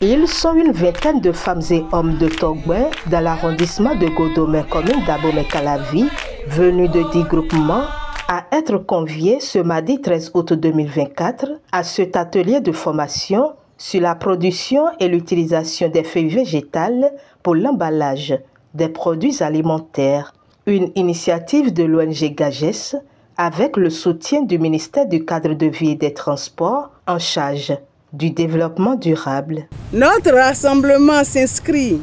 Ils sont une vingtaine de femmes et hommes de Togouin dans l'arrondissement de Godomé, commune d'Abomey-Calavi, venus de 10 groupements, à être conviés ce mardi 13 août 2024 à cet atelier de formation sur la production et l'utilisation des feuilles végétales pour l'emballage des produits alimentaires. Une initiative de l'ONG GAGES avec le soutien du ministère du Cadre de vie et des Transports en charge du développement durable. Notre rassemblement s'inscrit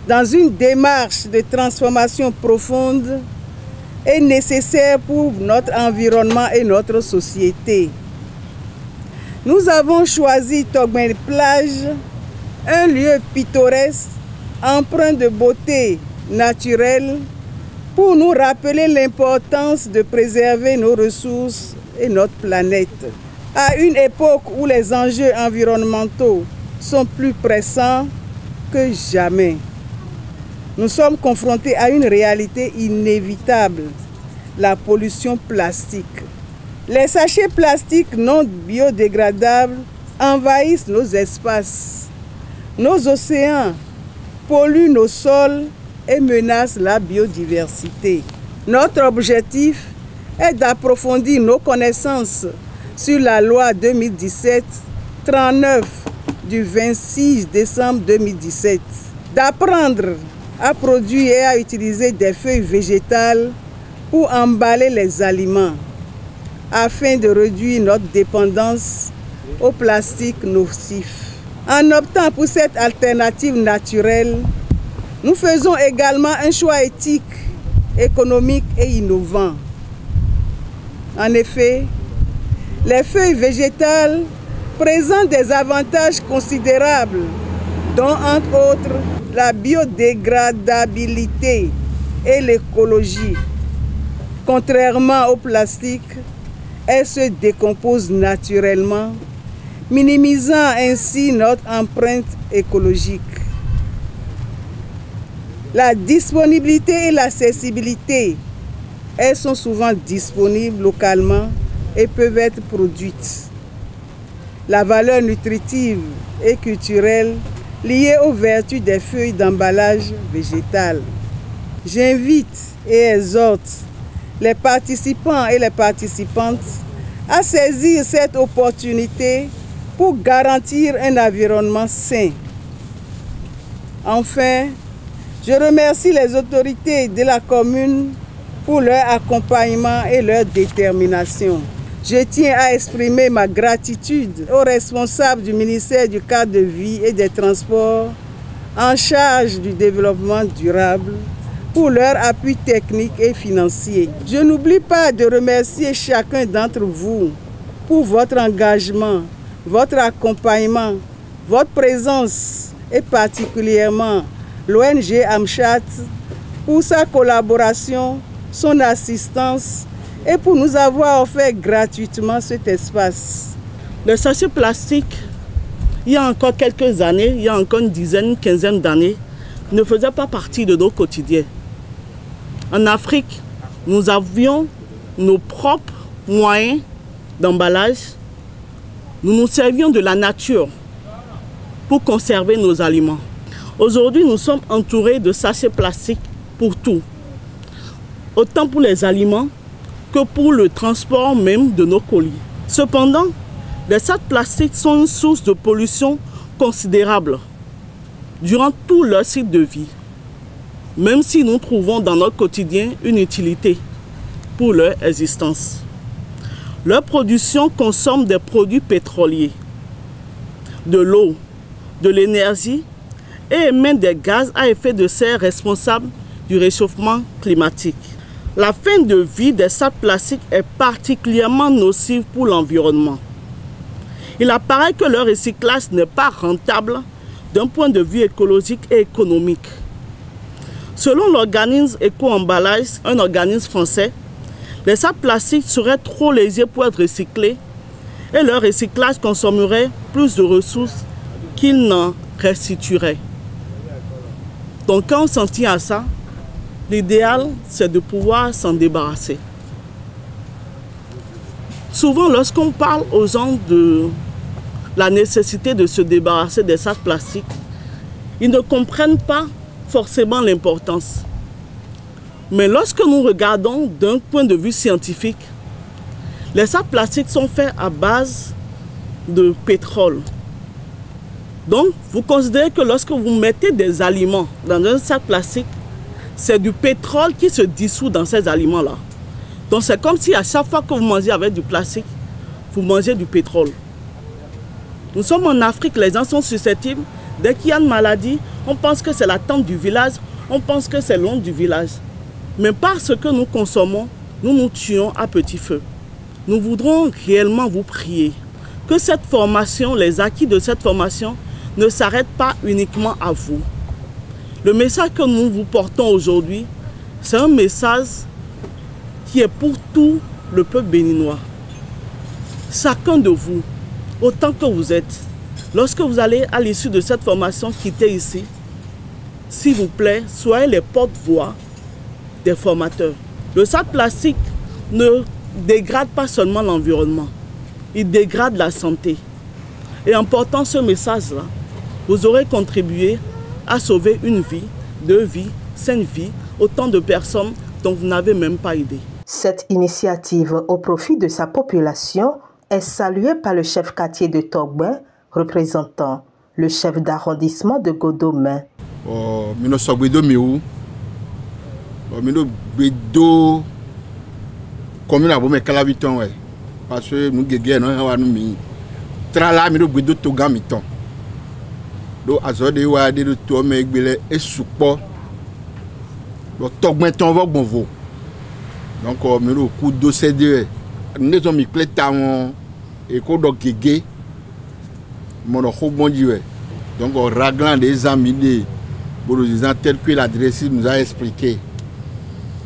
dans une démarche de transformation profonde et nécessaire pour notre environnement et notre société. Nous avons choisi Togouin Plage, un lieu pittoresque, empreint de beauté naturelle, pour nous rappeler l'importance de préserver nos ressources et notre planète. À une époque où les enjeux environnementaux sont plus pressants que jamais, nous sommes confrontés à une réalité inévitable, la pollution plastique. Les sachets plastiques non biodégradables envahissent nos espaces, nos océans, polluent nos sols et menacent la biodiversité. Notre objectif est d'approfondir nos connaissances sur la loi 2017-39 du 26 décembre 2017, d'apprendre à produire et à utiliser des feuilles végétales pour emballer les aliments, afin de réduire notre dépendance au plastique nocif. En optant pour cette alternative naturelle, nous faisons également un choix éthique, économique et innovant. En effet, les feuilles végétales présentent des avantages considérables, dont entre autres la biodégradabilité et l'écologie. Contrairement au plastique, elles se décomposent naturellement, minimisant ainsi notre empreinte écologique. La disponibilité et l'accessibilité, elles sont souvent disponibles localement et peuvent être produites. La valeur nutritive et culturelle liée aux vertus des feuilles d'emballage végétal. J'invite et exhorte les participants et les participantes à saisir cette opportunité pour garantir un environnement sain. Enfin, je remercie les autorités de la commune pour leur accompagnement et leur détermination. Je tiens à exprimer ma gratitude aux responsables du ministère du Cadre de vie et des Transports en charge du développement durable pour leur appui technique et financier. Je n'oublie pas de remercier chacun d'entre vous pour votre engagement, votre accompagnement, votre présence et particulièrement l'ONG Amchat pour sa collaboration, son assistance et pour nous avoir offert gratuitement cet espace. Le sachet plastique, il y a encore quelques années, il y a encore une dizaine, une quinzaine d'années, ne faisait pas partie de nos quotidiens. En Afrique, nous avions nos propres moyens d'emballage. Nous nous servions de la nature pour conserver nos aliments. Aujourd'hui, nous sommes entourés de sachets plastiques pour tout. Autant pour les aliments que pour le transport même de nos colis. Cependant, les sacs plastiques sont une source de pollution considérable durant tout leur cycle de vie, même si nous trouvons dans notre quotidien une utilité pour leur existence. Leur production consomme des produits pétroliers, de l'eau, de l'énergie et émet des gaz à effet de serre responsables du réchauffement climatique. La fin de vie des sacs plastiques est particulièrement nocive pour l'environnement. Il apparaît que leur recyclage n'est pas rentable d'un point de vue écologique et économique. Selon l'organisme Éco-Emballage, un organisme français, les sacs plastiques seraient trop légers pour être recyclés et leur recyclage consommerait plus de ressources qu'il n'en restituerait. Donc quand on s'en tient à ça, l'idéal, c'est de pouvoir s'en débarrasser. Souvent, lorsqu'on parle aux gens de la nécessité de se débarrasser des sacs plastiques, ils ne comprennent pas forcément l'importance. Mais lorsque nous regardons d'un point de vue scientifique, les sacs plastiques sont faits à base de pétrole. Donc, vous considérez que lorsque vous mettez des aliments dans un sac plastique, c'est du pétrole qui se dissout dans ces aliments-là. Donc, c'est comme si à chaque fois que vous mangez avec du plastique, vous mangez du pétrole. Nous sommes en Afrique, les gens sont susceptibles. Dès qu'il y a une maladie, on pense que c'est la tante du village, on pense que c'est l'oncle du village. Mais parce que nous consommons, nous nous tuons à petit feu. Nous voudrons réellement vous prier que cette formation, les acquis de cette formation, ne s'arrêtent pas uniquement à vous. Le message que nous vous portons aujourd'hui, c'est un message qui est pour tout le peuple béninois. Chacun de vous, autant que vous êtes, lorsque vous allez à l'issue de cette formation quitter ici, s'il vous plaît, soyez les porte-voix des formateurs. Le sac plastique ne dégrade pas seulement l'environnement, il dégrade la santé. Et en portant ce message-là, vous aurez contribué à sauver une vie, 2 vies, 5 vies, autant de personnes dont vous n'avez même pas idée. Cette initiative au profit de sa population est saluée par le chef quartier de Togben, représentant le chef d'arrondissement de Godomè. Parce que nous avons trala mi do gbedo to gami ton do azode wa de to me gbele esupo do Togben ton vo gbonvo donc mi do ku do cd ne zo mi pleta won e ko do gege mo no ko bonji we donc raglan des amis de pour les gens tel que la directrice nous a expliqué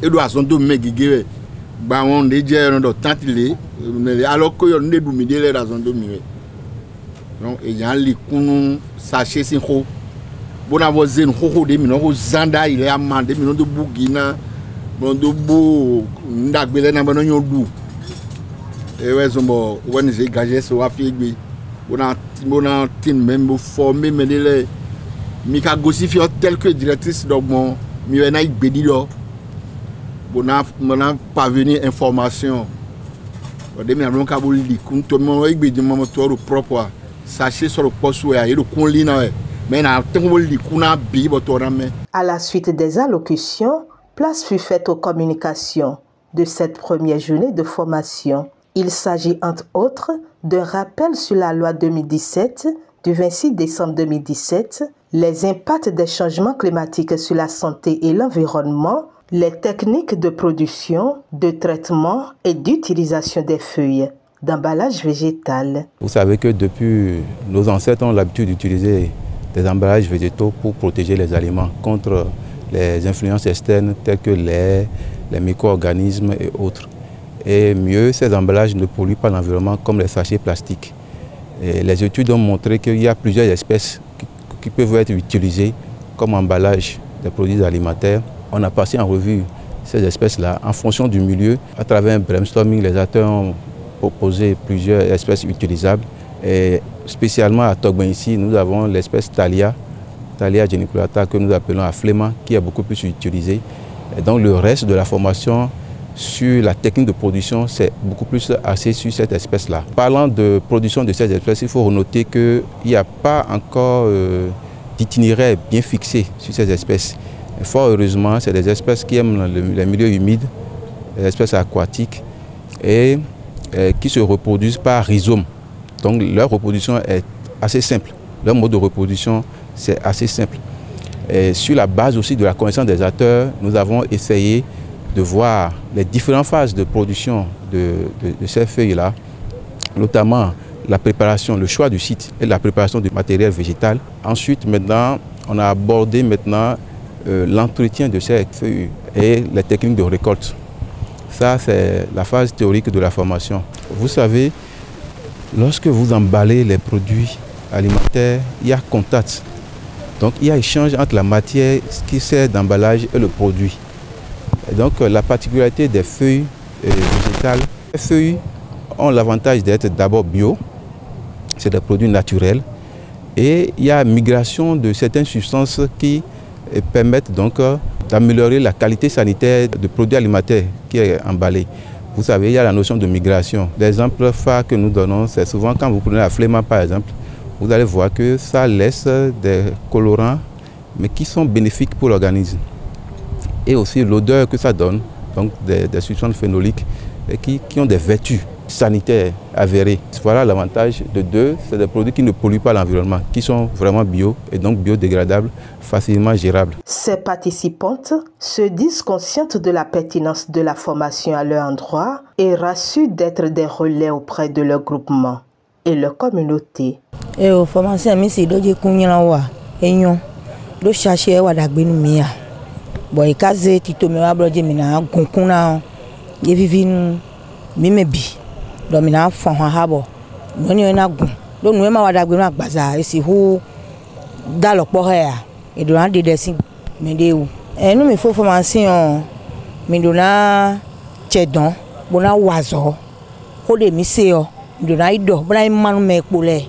et do azondo me gege ba won de je no do tantile alors que on ne do mi de les azondo mi. Donc il y a les coups sachets sin ho bon avoir zen ho de mino zanda il est amandé mino de bougina bon de bou ndagbele na bono nyodu et ouais zombo when j'ai gagé so afigbe bona tin même formé mais les mika gosifio tel que directrice donc mon mi na igbedi do bona mona parvenir information de mi na ka boli kun to mo igbedi mo to propre. À la suite des allocutions, place fut faite aux communications de cette première journée de formation. Il s'agit entre autres d'un rappel sur la loi 2017 du 26 décembre 2017, les impacts des changements climatiques sur la santé et l'environnement, les techniques de production, de traitement et d'utilisation des feuilles d'emballage végétal. Vous savez que depuis, nos ancêtres ont l'habitude d'utiliser des emballages végétaux pour protéger les aliments contre les influences externes telles que l'air, les micro-organismes et autres. Et mieux, ces emballages ne polluent pas l'environnement comme les sachets plastiques. Et les études ont montré qu'il y a plusieurs espèces qui peuvent être utilisées comme emballage des produits alimentaires. On a passé en revue ces espèces-là en fonction du milieu. À travers un brainstorming, les acteurs ont proposé plusieurs espèces utilisables. Et spécialement à Togben ici, nous avons l'espèce Thalia geniculata que nous appelons Aflema, qui est beaucoup plus utilisée. Et donc le reste de la formation sur la technique de production, c'est beaucoup plus axé sur cette espèce-là. Parlant de production de cette espèce, il faut noter qu'il n'y a pas encore d'itinéraire bien fixé sur ces espèces. Et fort heureusement, c'est des espèces qui aiment les milieux humides, les espèces aquatiques, et qui se reproduisent par rhizome. Donc leur reproduction est assez simple. Leur mode de reproduction, c'est assez simple. Et sur la base aussi de la connaissance des acteurs, nous avons essayé de voir les différentes phases de production de ces feuilles-là, notamment la préparation, le choix du site et la préparation du matériel végétal. Ensuite, maintenant, on a abordé l'entretien de ces feuilles et les techniques de récolte. Ça, c'est la phase théorique de la formation. Vous savez, lorsque vous emballez les produits alimentaires, il y a contact. Donc, il y a échange entre la matière qui sert d'emballage et le produit. Et donc, la particularité des feuilles végétales, les feuilles ont l'avantage d'être d'abord bio. c'est des produits naturels. Et il y a migration de certaines substances qui permettent donc d'améliorer la qualité sanitaire du produit alimentaire qui est emballé. Vous savez, il y a la notion de migration. L'exemple phare que nous donnons, c'est souvent quand vous prenez la fléma par exemple, vous allez voir que ça laisse des colorants, mais qui sont bénéfiques pour l'organisme. Et aussi l'odeur que ça donne, donc des substances phénoliques qui ont des vertus sanitaires avérées. Voilà l'avantage de deux, c'est des produits qui ne polluent pas l'environnement, qui sont vraiment bio et donc biodégradables, facilement gérables. Ces participantes se disent conscientes de la pertinence de la formation à leur endroit et rassurent d'être des relais auprès de leur groupement et leur communauté. Et au formation, c'est de Kunyawa et non, de chercher à Dagbinumia. Bon, et quand c'est Tito Mewabroje, mina Gonkuna, Yevivin, Mimebi. Domina fon habo noni na gun do nu ma wada gbenu agbaza esi hu da lopo he e do na de desin me de wu enu mi fo formation mi do na chedon bona wazo ho de mi se o do na ido bona manu me pole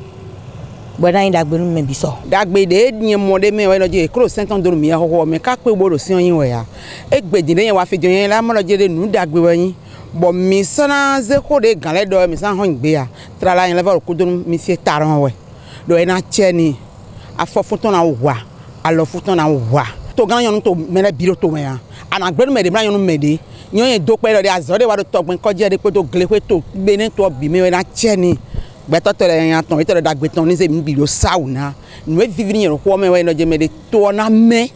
bona ida gbenu me biso dagbe de nyen mo de me we no je kro 5 ans do mi ho me ka pe gboro si yin we ya e gbedin de yen wa fe jo yen la mo lo je de nu dagbe we yin bon mi sana zeko de ganle do mi san hon gbe ya trala yen level ko do mi se taron we do e na cheni afo futon na wa alo futon na wa to gan yon to mele biro to me ya ana gbenu me de bra yon me de yon yen do pe do de azode wa do to gbin ko je de pe to gle pe to gbe ni to bi me we na cheni gbe to tele yan ton ite do dagbe ton ni se mi biro sauna nu e vivri yen ko me we no je me de to na me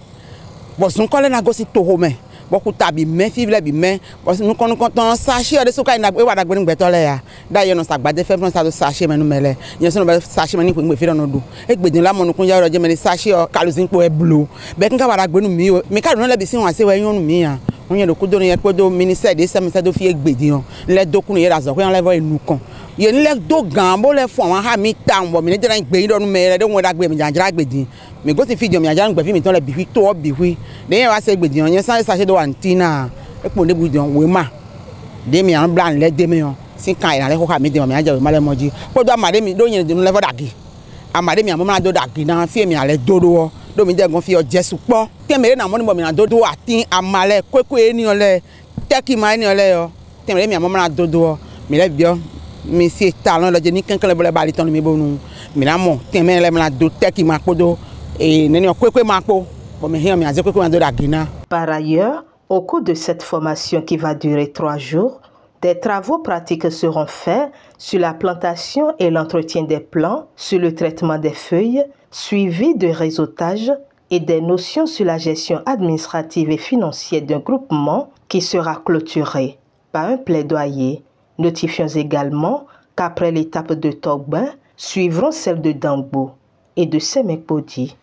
bo sun ko le na go si to ho me beaucoup tabi mais fibre bi mais nous quand sachet de soka ina e wada gbenu gbeto le ya da ye no sagbade fe fun sa do sachet menu mele yen so no sachet menu pe fi no do e gbedin la mo nu kun ya ro je me sachet kaluzin po e blo be kan ka wada gbenu mi ka no le bi si won ase we yonu mi ya won ye do ku do yen ko do ministère de sem do fi e gbedin le do kun ye ra zo ko yan le vo enu kan ye ni le do gan bo le fun won ha mi ta won mi ni je ran gbedin do nu me le de won da gbe mi janjara gbedin mi go ti fi jo mi ajara gbe fi mi ton le bi fi to bi wi de yen wa se gbedin yen san sachet do antina e po ne bujon we ma de mi an blan le de mi on sin kan ira le ko ka mi de mi aja we ma le moji ko do amade mi do yen de le vo dagi amade mi amoma do dagi na fi mi ale dodo do mi je gon fi o jesu po temere na mo ni bo mi na dodo atin amale kwekwe eni ole teki ma eni ole yo temere mi amoma na dodo mi le bio mi si talon lo je ni kankan le bo le bali ton mi bonu mi na mo temere le mi na do teki ma podo e neni o kwekwe ma po bo mi he mi aje kwekwe ma do dagi na. Par ailleurs, au cours de cette formation qui va durer 3 jours, des travaux pratiques seront faits sur la plantation et l'entretien des plants, sur le traitement des feuilles, suivi de réseautage et des notions sur la gestion administrative et financière d'un groupement qui sera clôturé par un plaidoyer. Notifions également qu'après l'étape de Togben, suivront celles de Dangbo et de Semekpodi.